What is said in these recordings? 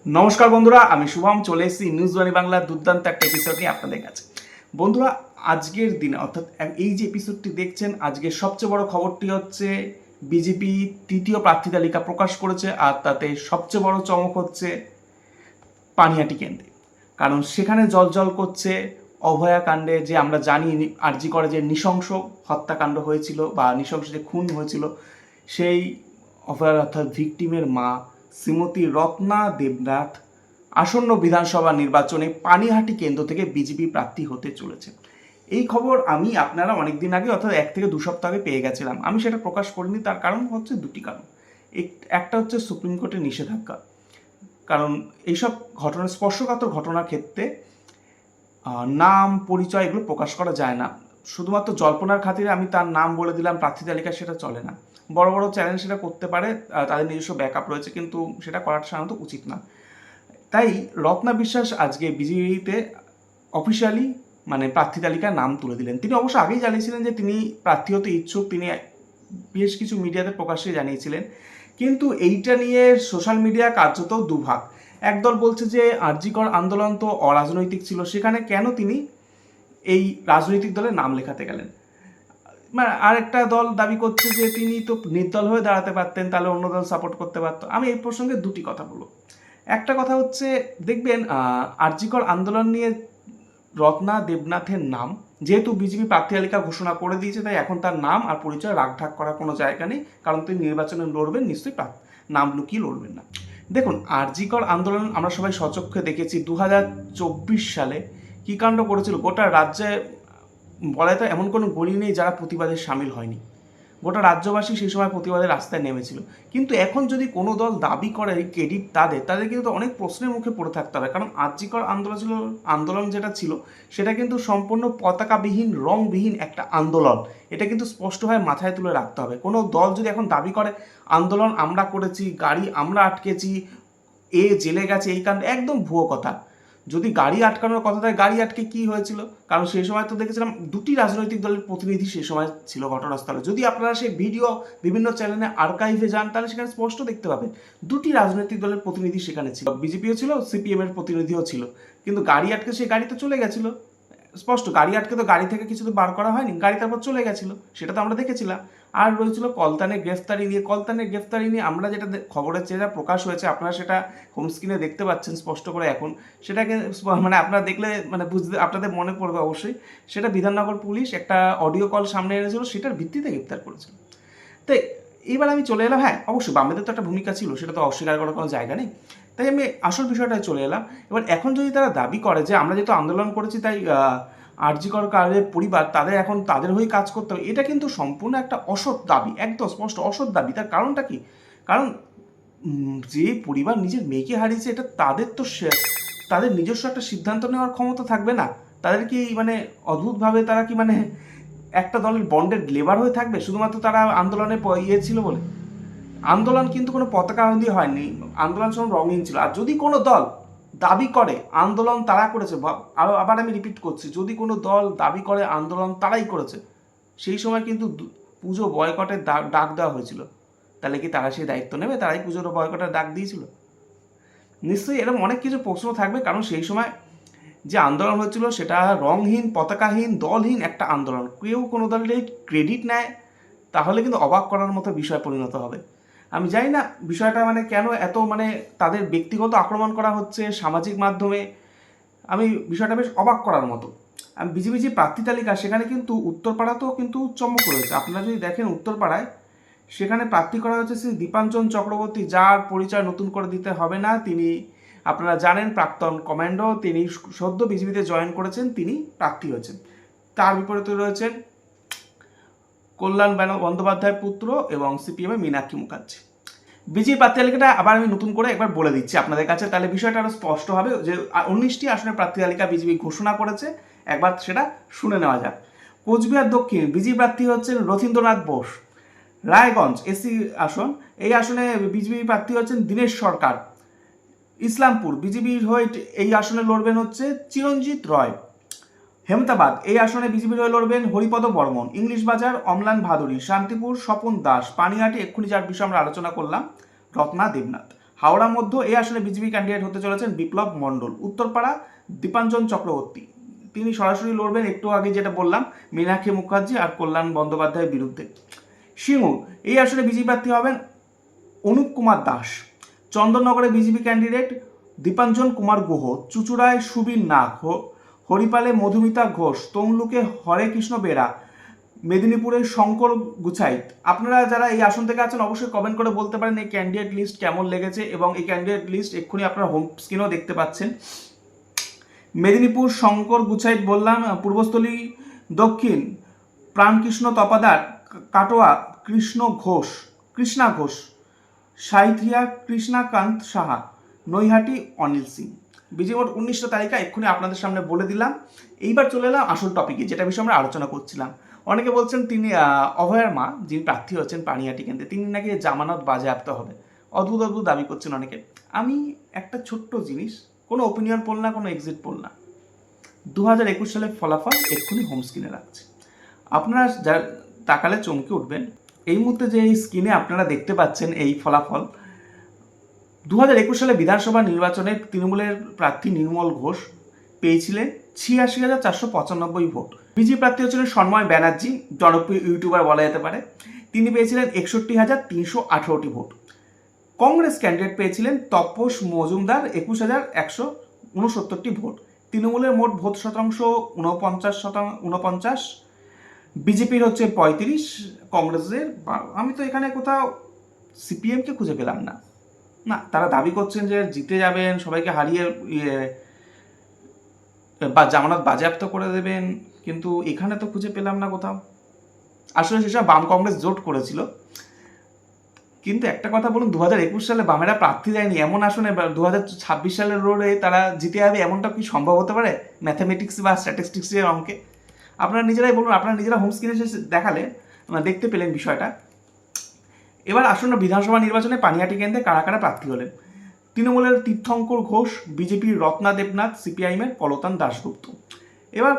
নমস্কার বন্ধুরা, আমি শুভম চলে এসেছি নিউজ ওয়ানি বাংলার দুর্দান্ত একটা এপিসোড নিয়ে আপনাদের কাছে। বন্ধুরা, আজকের দিনে অর্থাৎ এই যে এপিসোডটি দেখছেন, আজকের সবচেয়ে বড় খবরটি হচ্ছে বিজেপি তৃতীয় প্রার্থী তালিকা প্রকাশ করেছে। আর তাতে সবচেয়ে বড় চমক হচ্ছে পানিহাটি কেন্দ্রে, কারণ সেখানে জল করছে অভয়াকাণ্ডে। যে আমরা জানি আরজি করে যে নৃশংস হত্যাকাণ্ড হয়েছিল বা নৃশংস যে খুন হয়েছিল, সেই অভয়ার অর্থাৎ ভিকটিমের মা শ্রীমতী রত্না দেবনাথ আসন্ন বিধানসভা নির্বাচনে পানিহাটি কেন্দ্র থেকে বিজেপি প্রার্থী হতে চলেছে। এই খবর আমি আপনারা অনেকদিন আগে অর্থাৎ 1 থেকে 2 সপ্তাহ আগে পেয়ে গেছিলাম। আমি সেটা প্রকাশ করিনি, তার কারণ হচ্ছে দুটি কারণ। একটা হচ্ছে সুপ্রিম কোর্টের নিষেধাজ্ঞা, কারণ এইসব ঘটনা স্পর্শকাতর ঘটনার ক্ষেত্রে নাম পরিচয় এগুলো প্রকাশ করা যায় না। শুধুমাত্র জল্পনার খাতিরে আমি তার নাম বলে দিলাম প্রার্থী তালিকা, সেটা চলে না। বড় বড় চ্যানেল সেটা করতে পারে, তাদের নিজস্ব ব্যাকআপ রয়েছে, কিন্তু সেটা করাটা সাধারণত উচিত না। তাই রত্না বিশ্বাস আজকে বিজেপিতে অফিসিয়ালি প্রার্থী তালিকায় নাম তুলে দিলেন। তিনি অবশ্য আগেই জানিয়েছিলেন যে তিনি প্রার্থী হতে ইচ্ছুক, তিনি বেশ কিছু মিডিয়াতে প্রকাশ্যে জানিয়েছিলেন। কিন্তু এইটা নিয়ে সোশ্যাল মিডিয়া কার্যত দুভাগ। একদল বলছে যে আরজিকর আন্দোলন তো অরাজনৈতিক ছিল, সেখানে কেন তিনি এই রাজনৈতিক দলে নাম লেখাতে গেলেন। আর একটা দল দাবি করছে যে তিনি তো নির্দল হয়ে দাঁড়াতে পারতেন, তাহলে অন্য দল সাপোর্ট করতে পারতো। আমি এই প্রসঙ্গে দুটি কথা বলবো। একটা কথা হচ্ছে, দেখবেন আরজিকর আন্দোলন নিয়ে রত্না দেবনাথের নাম যেহেতু বিজেপি প্রার্থী তালিকা ঘোষণা করে দিয়েছে, তাই এখন তার নাম আর পরিচয় রাগঢাক করার কোনো জায়গা নেই, কারণ তিনি নির্বাচনে লড়বেন, নিশ্চয়ই নাম লুকিয়ে লড়বেন না। দেখুন, আরজিকর আন্দোলন আমরা সবাই সচক্ষে দেখেছি 2024 সালে কী কাণ্ড করেছিল। গোটা রাজ্যে বলা যায় এমন কোনো গলি নেই যারা প্রতিবাদে সামিল হয়নি। গোটা রাজ্যবাসী সেই সময় প্রতিবাদের রাস্তায় নেমেছিল। কিন্তু এখন যদি কোনো দল দাবি করে ক্রেডিট তাদের কিন্তু অনেক প্রশ্নের মুখে পড়ে থাকতে হবে, কারণ আরজিকর আন্দোলন যেটা ছিল সেটা কিন্তু সম্পূর্ণ পতাকাবিহীন, রংবিহীন একটা আন্দোলন। এটা কিন্তু স্পষ্টভাবে মাথায় তুলে রাখতে হবে। কোনো দল যদি এখন দাবি করে আন্দোলন আমরা করেছি, গাড়ি আমরা আটকেছি, জেলে গেছে, এই কাণ্ড, একদম ভুয়ো কথা। যদি গাড়ি আটকানোর কথা থাকে, গাড়ি আটকে কি হয়েছিল? কারণ সেই সময় তো দেখেছিলাম দুটি রাজনৈতিক দলের প্রতিনিধি সেই সময় ছিল ঘটনাস্থলে। যদি আপনারা সেই ভিডিও বিভিন্ন চ্যানেলে আর্কাইভে যান, তাহলে সেখানে স্পষ্ট দেখতে পাবেন দুটি রাজনৈতিক দলের প্রতিনিধি সেখানে ছিল। বিজেপিও ছিল, সিপিএম এর প্রতিনিধিও ছিল। কিন্তু গাড়ি আটকে সেই গাড়ি তো চলে গেছিল। স্পষ্ট গাড়ি আটকে তো গাড়ি থেকে কিছু তো বার করা হয়নি, গাড়ি তারপর চলে গেছিলো, সেটা তো আমরা দেখেছিলাম। আর রয়েছিল কলতানের গ্রেফতারি নিয়ে আমরা যেটা খবরের যেটা প্রকাশ হয়েছে, আপনারা সেটা হোম স্ক্রিনে দেখতে পাচ্ছেন স্পষ্ট করে এখন। সেটাকে আপনারা দেখলে বুঝতে আপনাদের মনে পড়বে অবশ্যই। সেটা বিধাননগর পুলিশ একটা অডিও কল সামনে এনেছিল, সেটার ভিত্তিতে গ্রেফতার করেছিল। তাই এইবার আমি চলে এলাম, হ্যাঁ অবশ্যই বামেদের তো একটা ভূমিকা ছিল, সেটা তো অস্বীকার করার কোনো জায়গা নেই। তাই আমি আসল বিষয়টায় চলে এলাম। এবার এখন যদি তারা দাবি করে যে আমরা যেহেতু আন্দোলন করেছি, তাই আরজিকর কারের পরিবার তাদের এখন তাদের হয়ে কাজ করতে হবে, এটা কিন্তু সম্পূর্ণ একটা অসৎ দাবি, একদম স্পষ্ট অসৎ দাবি। তার কারণটা কি? কারণ যে পরিবার নিজের মেয়েকে হারিয়েছে, এটা তাদের তো তাদের নিজস্ব একটা সিদ্ধান্ত নেওয়ার ক্ষমতা থাকবে না? তাদের কি অদ্ভুতভাবে তারা কি একটা দলের বন্ডেড লেবার হয়ে থাকবে শুধুমাত্র তারা আন্দোলনে ছিল বলে? আন্দোলন কিন্তু কোনো পতাকা দিয়ে হয়নি, আন্দোলন সব রঙিন ছিল। আর যদি কোনো দল দাবি করে আন্দোলন তারা করেছে, আবার আমি রিপিট করছি, যদি কোনো দল দাবি করে আন্দোলন তারাই করেছে, সেই সময় কিন্তু পুজো বয়কটের ডাক দেওয়া হয়েছিল। তাহলে কি তারা সেই দায়িত্ব নেবে? তারাই পুজোর বয়কটের ডাক দিয়েছিল? নিশ্চয়ই এরকম অনেক কিছু প্রশ্ন থাকবে, কারণ সেই সময় যে আন্দোলন হচ্ছিল সেটা রংহীন, পতাকাহীন, দলহীন একটা আন্দোলন। কেউ কোনো দলের ক্রেডিট নেয় তাহলে কিন্তু অবাক করার মতো বিষয় পরিণত হবে। আমি জানি না বিষয়টা কেন এত তাদের ব্যক্তিগত আক্রমণ করা হচ্ছে সামাজিক মাধ্যমে। আমি বিষয়টা বেশ অবাক করার মতো। আমি বিজেপি যে প্রার্থী তালিকা, সেখানে কিন্তু উত্তরপাড়াতেও কিন্তু চমক রয়েছে। আপনারা যদি দেখেন উত্তরপাড়ায় সেখানে প্রার্থী করা হয়েছে শ্রী দীপাঞ্জন চক্রবর্তী, যার পরিচয় নতুন করে দিতে হবে না। তিনি আপনারা জানেন প্রাক্তন কমান্ডো, তিনি সদ্য বিজেপিতে জয়েন করেছেন, তিনি প্রার্থী হয়েছেন। তার বিপরীতে রয়েছেন কল্যাণ বন্দ্যোপাধ্যায়ের পুত্র এবং সিপিএম মীনাক্ষী মুখার্জি। বিজেপি প্রার্থী তালিকাটা আবার আমি নতুন করে একবার বলে দিচ্ছি আপনাদের কাছে, তাহলে বিষয়টা আরো স্পষ্ট হবে। যে 19টি আসনের প্রার্থী তালিকা বিজেপি ঘোষণা করেছে, একবার সেটা শুনে নেওয়া যাক। কোচবিহার দক্ষিণ বিজেপি প্রার্থী হচ্ছেন রথীন্দ্রনাথ বোস। রায়গঞ্জ এসি আসন, এই আসনে বিজেপি প্রার্থী হচ্ছেন দীনেশ সরকার। ইসলামপুর বিজেপির হয়ে এই আসনে লড়বেন হচ্ছে চিরঞ্জিত রয়। হেমতাবাদ এই আসনে বিজেপির হয়ে লড়বেন হরিপদ বর্মন। ইংলিশ বাজার অমলান ভাদুরী। শান্তিপুর স্বপন দাস। পানিহাটি এক্ষুনি যার বিষয়ে আমরা আলোচনা করলাম রত্না দেবনাথ। হাওড়া মধ্য এই আসনে বিজেপি ক্যান্ডিডেট হতে চলেছেন বিপ্লব মণ্ডল। উত্তরপাড়া দীপাঞ্জন চক্রবর্তী, তিনি সরাসরি লড়বেন একটু আগে যেটা বললাম মীনাক্ষী মুখার্জি আর কল্যাণ বন্দ্যোপাধ্যায়ের বিরুদ্ধে। সিঙ্গুর এই আসনে বিজেপি প্রার্থী হবেন অনুপ কুমার দাস। চন্দননগরে বিজেপি ক্যান্ডিডেট দীপাঞ্জন কুমার গুহ। চুচুড়ায় সুবীর নাগ, হরিপালে মধুমিতা ঘোষ, তমলুকে হরে কৃষ্ণ বেরা, মেদিনীপুরের শঙ্কর গুছাইত। আপনারা যারা এই আসন থেকে আছেন অবশ্যই কমেন্ট করে বলতে পারেন এই ক্যান্ডিডেট লিস্ট কেমন লেগেছে, এবং এই ক্যান্ডিডেট লিস্ট এক্ষুনি আপনারা হোম স্ক্রিনেও দেখতে পাচ্ছেন। মেদিনীপুর শঙ্কর গুছাইত বললাম। পূর্বস্থলী দক্ষিণ প্রাণকৃষ্ণ তপাদার, কাটোয়া কৃষ্ণা ঘোষ, সাঁইথিয়া কৃষ্ণাকান্ত সাহা, নৈহাটি অনিল সিং। বিজেপি মোট 19টা তালিকা এক্ষুনি আপনাদের সামনে বলে দিলাম। এইবার চলে এলাম আসল টপিকে, যেটা বিষয়ে আমরা আলোচনা করছিলাম। অনেকে বলছেন তিনি অভয়ার মা যিনি প্রার্থী হচ্ছেন পানিহাটি কেন্দ্রে, তিনি নাকি জামানত বাজেয়াপ্ত হবে। অদ্ভুত অদ্ভুত দাবি করছেন অনেকে। আমি একটা ছোট্ট জিনিস, কোনো ওপিনিয়ন পোল না, কোনো এক্সিট পোল না, 2021 সালের ফলাফল এক্ষুনি হোম স্ক্রিনে রাখছে। আপনারা যা তাকালে চমকে উঠবেন। এই মুহূর্তে যে স্ক্রিনে আপনারা দেখতে পাচ্ছেন এই ফলাফল, 2021 সালে বিধানসভা নির্বাচনে তৃণমূলের প্রার্থী নির্মল ঘোষ পেয়েছিলেন 86,495 ভোট। বিজেপি প্রার্থী হচ্ছিলেন সন্ময় ব্যানার্জি, জনপ্রিয় ইউটিউবার বলা যেতে পারে, তিনি পেয়েছিলেন 61,318টি ভোট। কংগ্রেস ক্যান্ডিডেট পেয়েছিলেন তপস মজুমদার 21,169টি ভোট। তৃণমূলের মোট ভোট শতাংশ 49, বিজেপির হচ্ছে 35, কংগ্রেসের। আমি তো এখানে কোথাও সিপিএমকে খুঁজে পেলাম না। তারা দাবি করছেন যে জিতে যাবেন, সবাইকে হারিয়ে বা জামানত বাজেয়াপ্ত করে দেবেন, কিন্তু এখানে তো খুঁজে পেলাম না কোথাও। আসলে সেসব বাম কংগ্রেস জোট করেছিল। কিন্তু একটা কথা বলুন, 2021 সালে বামেরা প্রার্থী দেয়নি এমন আসনে 2026 সালের রোডে তারা জিতে যাবে, এমনটা কি সম্ভব হতে পারে ম্যাথামেটিক্স বা স্ট্যাটিস্টিক্সের অঙ্কে? আপনারা নিজেরাই বলুন, আপনারা নিজেরা হোম স্ক্রিনে দেখালে দেখতে পেলেন বিষয়টা। এবার আসন্ন বিধানসভা নির্বাচনে পানিহাটি কেন্দ্রে কারা কারা প্রার্থী হলেন। তৃণমূলের তীর্থঙ্কর ঘোষ, বিজেপির রত্না দেবনাথ, সিপিআইএমের কলতান দাশগুপ্ত। এবার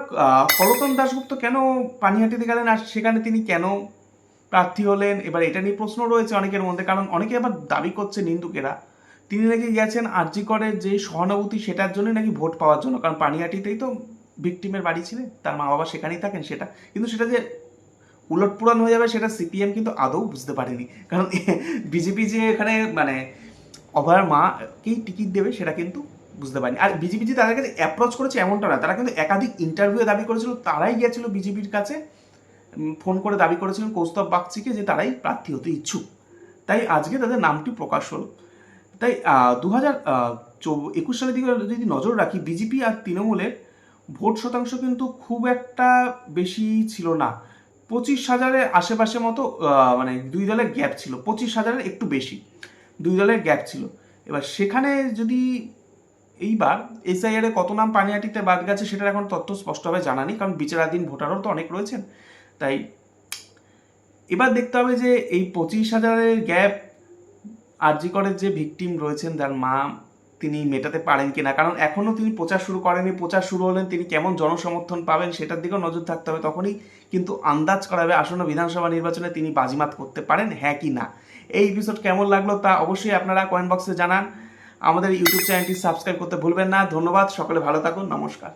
কলতান দাশগুপ্ত কেন পানিহাটিতে গেলেন আর সেখানে তিনি কেন প্রার্থী হলেন, এবার এটা নিয়ে প্রশ্ন রয়েছে অনেকের মধ্যে। কারণ অনেকে আবার দাবি করছে নিন্দুকেরা তিনি নাকি গেছেন আরজি করে যে সহানুভূতি সেটার জন্য নাকি ভোট পাওয়ার জন্য, কারণ পানিহাটিতেই তো ভিকটিমের বাড়ি ছিলেন, তার মা বাবা সেখানেই থাকেন। কিন্তু সেটা যে উলটপুরান হয়ে যাবে সেটা সিপিএম কিন্তু আদৌ বুঝতে পারেনি। কারণ বিজেপি যে এখানে অভয়ার মাকেই টিকিট দেবে সেটা কিন্তু বুঝতে পারেনি। আর বিজেপি যে তাদের কাছে অ্যাপ্রোচ করেছে এমনটা না, তারা কিন্তু একাধিক ইন্টারভিউ দাবি করেছিল, তারাই গিয়েছিল বিজেপির কাছে, ফোন করে দাবি করেছিলেন কৌস্তব বাগচিকে যে তারাই প্রার্থী হতে ইচ্ছুক। তাই আজকে তাদের নামটি প্রকাশ হলো। তাই 2021 সালের দিকে যদি নজর রাখি, বিজেপি আর তৃণমূলের ভোট শতাংশ কিন্তু খুব একটা বেশি ছিল না। 25,000-এর আশেপাশে মতো দুই দলের গ্যাপ ছিল, 25,000-এর একটু বেশি দুই দলের গ্যাপ ছিল। এবার সেখানে যদি এইবার এসআইআর কত নাম পানিহাটিতে বাদ গেছে সেটার এখন তথ্য স্পষ্টভাবে জানা নেই, কারণ বিচারাধীন ভোটারও তো অনেক রয়েছেন। তাই এবার দেখতে হবে যে এই 25,000-এর গ্যাপ আরজি করের যে ভিকটিম রয়েছেন তার মা তিনি মেটাতে পারেন কিনা, কারণ এখনও তিনি প্রচার শুরু করেনি। প্রচার শুরু হলেন তিনি কেমন জনসমর্থন পাবেন সেটার দিকেও নজর থাকতে হবে, তখনই কিন্তু আন্দাজ করা হবে আসন্ন বিধানসভা নির্বাচনে তিনি বাজিমাত করতে পারেন হ্যাঁ কি না। এই এপিসোড কেমন লাগলো তা অবশ্যই আপনারা কমেন্ট বক্সে জানান। আমাদের ইউটিউব চ্যানেলটি সাবস্ক্রাইব করতে ভুলবেন না। ধন্যবাদ, সকলে ভালো থাকুন, নমস্কার।